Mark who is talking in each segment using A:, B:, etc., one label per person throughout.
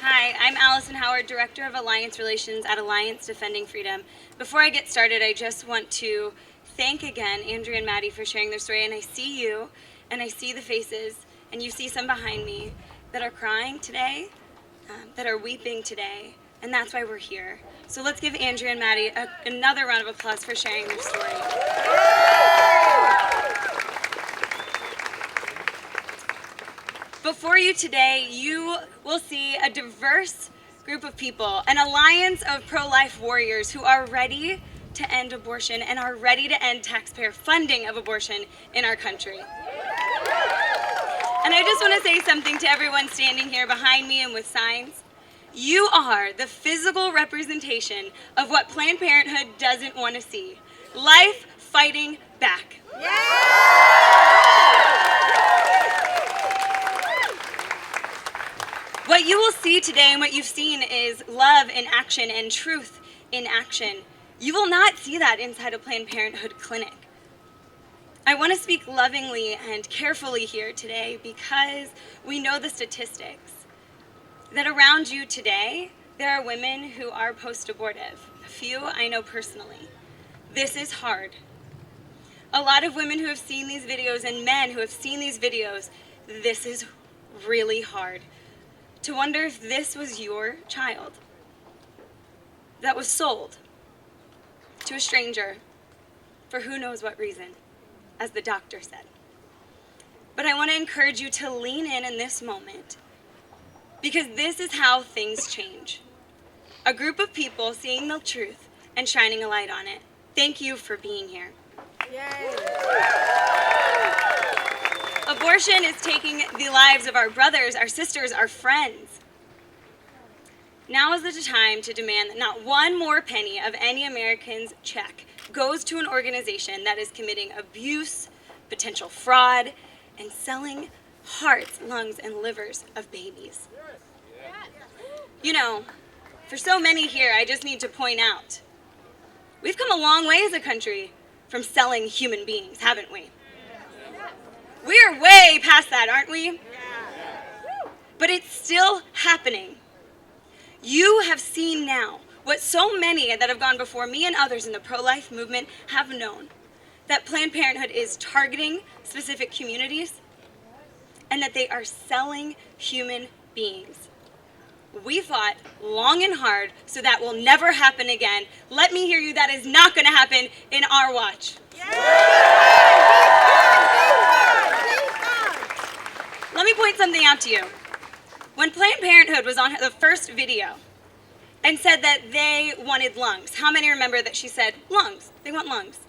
A: Hi, I'm Alison Howard, Director of Alliance Relations at Alliance Defending Freedom. Before I get started, I just want to thank again Andrea and Maddie for sharing their story. And I see you, and I see the faces, and you see some behind me that are crying today, that are weeping today, and that's why we're here. So let's give Andrea and Maddie another round of applause for sharing their story. Before you today, you will see a diverse group of people, an alliance of pro-life warriors who are ready to end abortion and are ready to end taxpayer funding of abortion in our country. And I just want to say something to everyone standing here behind me and with signs. You are the physical representation of what Planned Parenthood doesn't want to see. Life fighting back. What you will see today and what you've seen is love in action and truth in action. You will not see that inside a Planned Parenthood clinic. I want to speak lovingly and carefully here today because we know the statistics. That around you today, there are women who are post-abortive. A few I know personally. This is hard. A lot of women who have seen these videos and men who have seen these videos, this is really hard. To wonder if this was your child that was sold to a stranger for who knows what reason, as the doctor said. But I want to encourage you to lean in this moment, because this is how things change. A group of people seeing the truth and shining a light on it. Thank you for being here.
B: Yay.
A: Abortion is taking the lives of our brothers, our sisters, our friends. Now is the time to demand that not one more penny of any American's check goes to an organization that is committing abuse, potential fraud, and selling hearts, lungs, and livers of babies. You know, for so many here, I just need to point out, we've come a long way as a country from selling human beings, haven't we? We're way past that, aren't we? But it's still happening. You have seen now what so many that have gone before me and others in the pro-life movement have known, that Planned Parenthood is targeting specific communities and that they are selling human beings. We fought long and hard so that will never happen again. Let me hear you, that is not going to happen in our watch. Let me point something out to you. When Planned Parenthood was on the first video and said that they wanted lungs, how many remember that she said, lungs, they want lungs?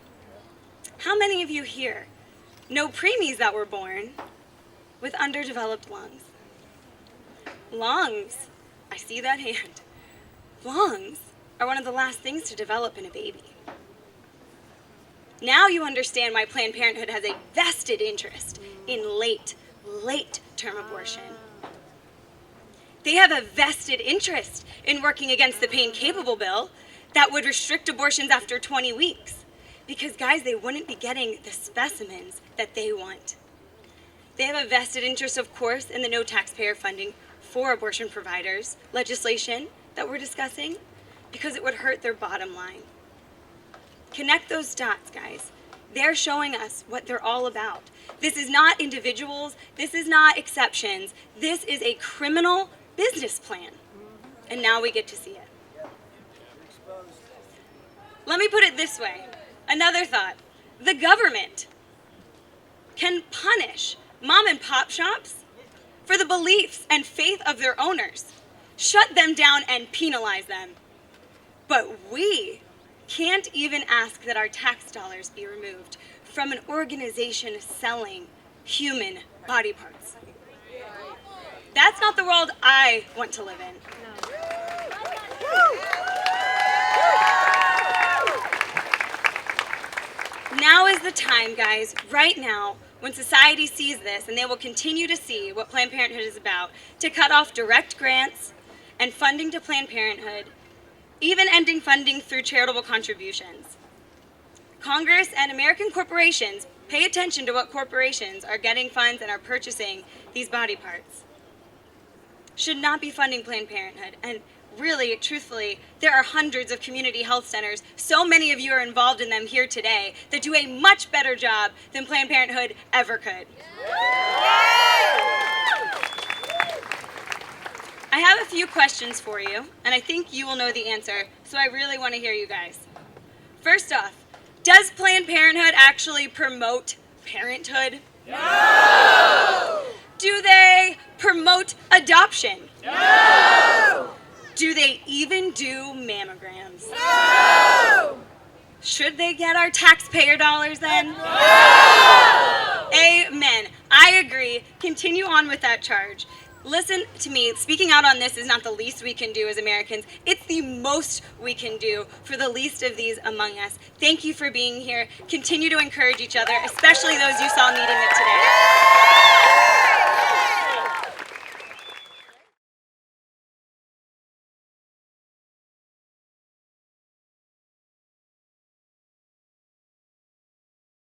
A: How many of you here know preemies that were born with underdeveloped lungs? Lungs, I see that hand. Lungs are one of the last things to develop in a baby. Now you understand why Planned Parenthood has a vested interest in late-term abortion. They have a vested interest in working against the pain-capable bill that would restrict abortions after 20 weeks. Because, guys, they wouldn't be getting the specimens that they want. They have a vested interest, of course, in the no taxpayer funding for abortion providers legislation that we're discussing, because it would hurt their bottom line. Connect those dots, guys. They're showing us what they're all about. This is not individuals. This is not exceptions. This is a criminal business plan. And now we get to see it. Let me put it this way. Another thought. The government can punish mom and pop shops for the beliefs and faith of their owners, shut them down and penalize them. But we can't even ask that our tax dollars be removed from an organization selling human body parts. That's not the world I want to live in. Now is the time, guys, right now, when society sees this, and they will continue to see what Planned Parenthood is about, to cut off direct grants and funding to Planned Parenthood, even ending funding through charitable contributions. Congress and American corporations pay attention to what corporations are getting funds and are purchasing these body parts. should not be funding Planned Parenthood. And really, truthfully, there are hundreds of community health centers, so many of you are involved in them here today, that do a much better job than Planned Parenthood ever could. I have a few questions for you, and I think you will know the answer, so I really want to hear you guys. First off, does Planned Parenthood actually promote parenthood?
B: No!
A: Do they promote adoption?
B: No!
A: Do they even do mammograms?
B: No!
A: Should they get our taxpayer dollars then?
B: No!
A: Amen. I agree. Continue on with that charge. Listen to me, speaking out on this is not the least we can do as Americans. It's the most we can do for the least of these among us. Thank you for being here. Continue to encourage each other, especially those you saw needing it today.